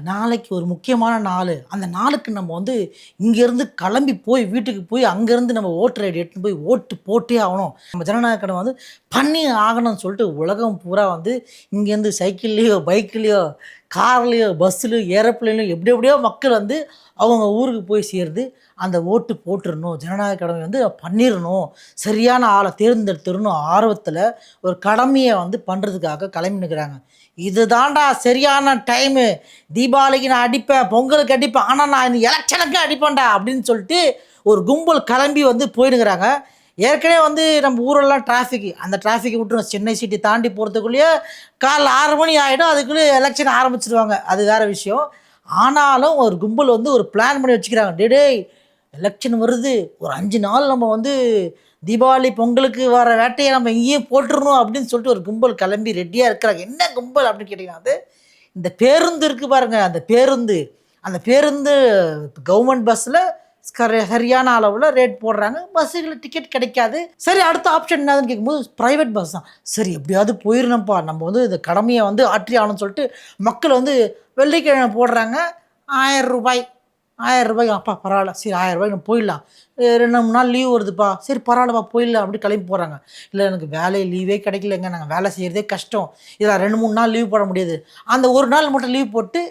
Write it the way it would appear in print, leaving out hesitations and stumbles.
நாளைக்கு ஒரு முக்கியமான நாள். அந்த நாளுக்கு நம்ம வந்து இங்கேருந்து கிளம்பி போய் வீட்டுக்கு போய் அங்கேருந்து நம்ம ஓட்டர் ஐடி எடுத்துன்னு போய் ஓட்டு போட்டே ஆகணும். நம்ம ஜனநாயக கடமை வந்து பண்ணி ஆகணும்னு சொல்லிட்டு உலகம் பூரா வந்து இங்கேருந்து சைக்கிள்லேயோ, பைக்லேயோ, கார்லேயோ, பஸ்ஸுலையோ, ஏரோப்ளேன்லையோ எப்படி எப்படியோ மக்கள் வந்து அவங்க ஊருக்கு போய் சேருது. அந்த ஓட்டு போட்டுறணும், ஜனநாயக கடமை வந்து பண்ணிடணும், சரியான ஆளை தேர்ந்தெடுத்துடணும் ஆர்வத்தில் ஒரு கடமையை வந்து பண்ணுறதுக்காக கிளம்பி நிற்கிறாங்க. இது தாண்டா சரியான டைமு, தீபாவளிக்கு நான் அடிப்பேன், பொங்கலுக்கு அடிப்பேன், ஆனால் நான் இந்த எலெக்ஷனுக்கு அடிப்பேன்டா அப்படின்னு சொல்லிட்டு ஒரு கும்பல் கிளம்பி வந்து போயிடுங்கிறாங்க. ஏற்கனவே வந்து நம்ம ஊரெல்லாம் டிராஃபிக்கு, அந்த டிராஃபிக்கை விட்டுரும், சென்னை சிட்டி தாண்டி போகிறதுக்குள்ளேயே காலைல 6 மணி ஆகிடும், அதுக்குள்ளேயே எலெக்ஷன் ஆரம்பிச்சிடுவாங்க, அது வேறு விஷயம். ஆனாலும் ஒரு கும்பல் வந்து ஒரு பிளான் பண்ணி வச்சுக்கிறாங்க. டேய் எலெக்ஷன் வருது, ஒரு 5 நாள் நம்ம வந்து தீபாவளி பொங்கலுக்கு வர வேட்டையை நம்ம இங்கேயே போட்டுருணும் அப்படின்னு சொல்லிட்டு ஒரு கும்பல் கிளம்பி ரெடியாக இருக்கிறாங்க. என்ன கும்பல் அப்படின்னு கேட்டிங்கன்னா, அது இந்த பேருந்து இருக்குது பாருங்கள், அந்த பேருந்து கவர்மெண்ட் பஸ்ஸில் சரியான அளவில் ரேட் போடுறாங்க, பஸ்ஸுகளில் டிக்கெட் கிடைக்காது. சரி, அடுத்த ஆப்ஷன் என்னதுன்னு கேட்கும்போது ப்ரைவேட் பஸ் தான். சரி, எப்படியாவது போயிடணும்ப்பா, நம்ம வந்து இந்த கடமையை வந்து ஆற்றி ஆகணும்னு சொல்லிட்டு மக்கள் வந்து வெள்ளிக்கிழமை போடுறாங்க. 1000 ரூபாய், 1000 ரூபாய், அப்பா பரவாயில்ல, சரி 1000 ரூபாய் நம்ம போயிடலாம், 2-3 நாள் லீவ் வருதுப்பா, சரி பரவாயில்லப்பா போயிடலாம் அப்படி கிளம்பி போகிறாங்க. இல்லை எனக்கு வேலை லீவே கிடைக்கலங்க, நாங்கள் வேலை செய்கிறதே கஷ்டம், இதில் 2-3 நாள் லீவ் போட முடியாது, அந்த ஒரு நாள் மட்டும் லீவ் போட்டு